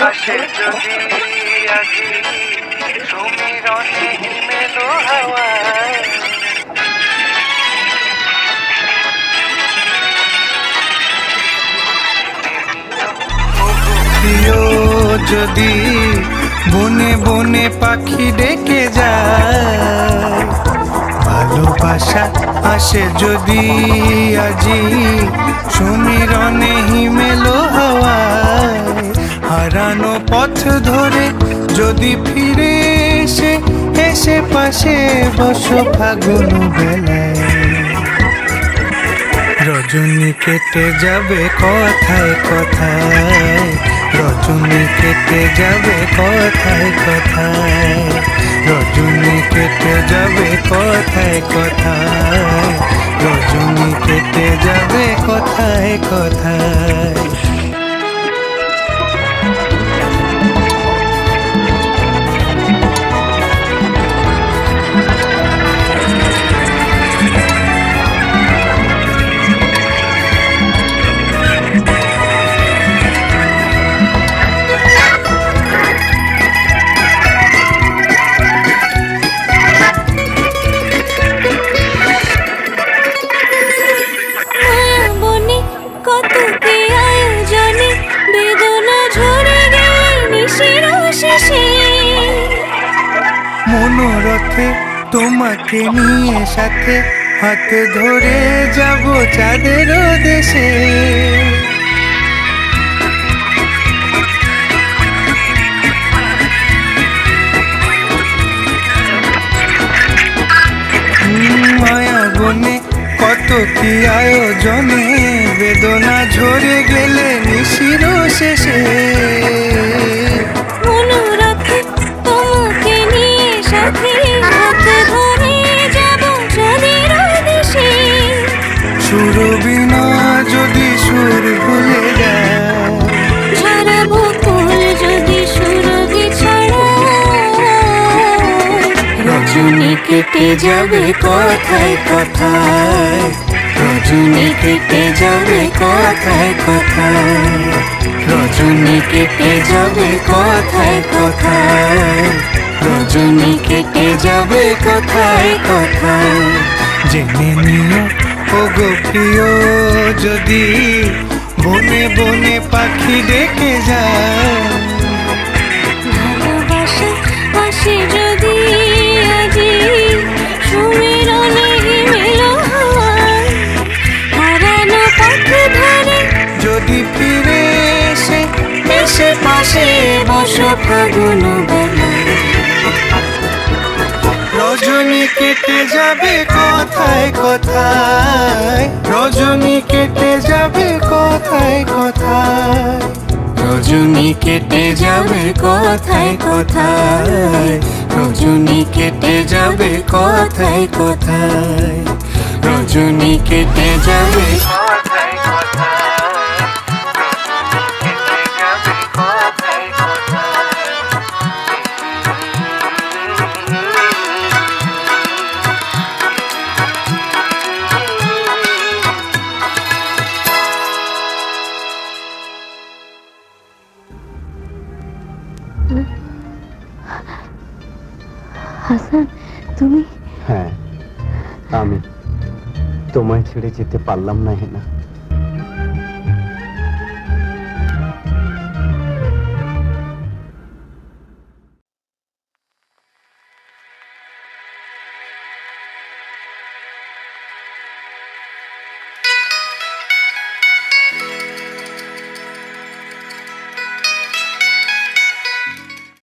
আসে যদি আজি সমীরণে হিমেলো হাওয়া যদি বনে বনে পাখি ডেকে যায় ভালোবাসা আসে যদি আজি সমীরণে হিমেলো হাওয়ায় হারানো পথ ধরে যদি ফিরে এসে এসে পাশে বসো ফাগুন বেলায় রজনী কেটে যাবে কথায় কথায় রজনী কেটে যাবে কথায় কথায় রজনী কেটে যাবে কথায় কথায় রজনী কেটে যাবে কথায় কথায় মনোরথে তোমাকে নিয়ে সাথে হাত ধরে যাব চাঁদের দেশে মায়া বনে কত কি আয়োজনে বেদনা ঝরে গেলে নিশির শেষে সুরবিনা যদি সুর ভুলে যায় ছাড়াবো ফুল যদি সুরভি ছড়ায় রজনী কেটে যাবে কথায় কথায় রজনী কেটে যাবে কথায় কথায় রজনী কেটে যাবে কথায় কথায় রজনী কেটে যাবে কথায় কথায় জেনে নিও ও গো প্রিয় যদি বনে বনে পাখি ডেকে যায় ভালোবাসা আসে যদি আজি সমীরণে হিমেলো হাওয়ায় হারানো পথ ধরে যদি ফিরে এসে এসে পাশে বসো ফাগুন বেলায় রজনী কেটে যাবে কথায় কথায় রজনী কেটে যাবে কথায় কথায় রজনী কেটে যাবে কথায় কথায় রজনী কেটে যাবে কথায় কথায় রজনী কেটে যাবে কথায় কথায় হাসান, তুমি? হ্যাঁ, আমি তোমায় ছেড়ে যেতে পারলাম না হেনা।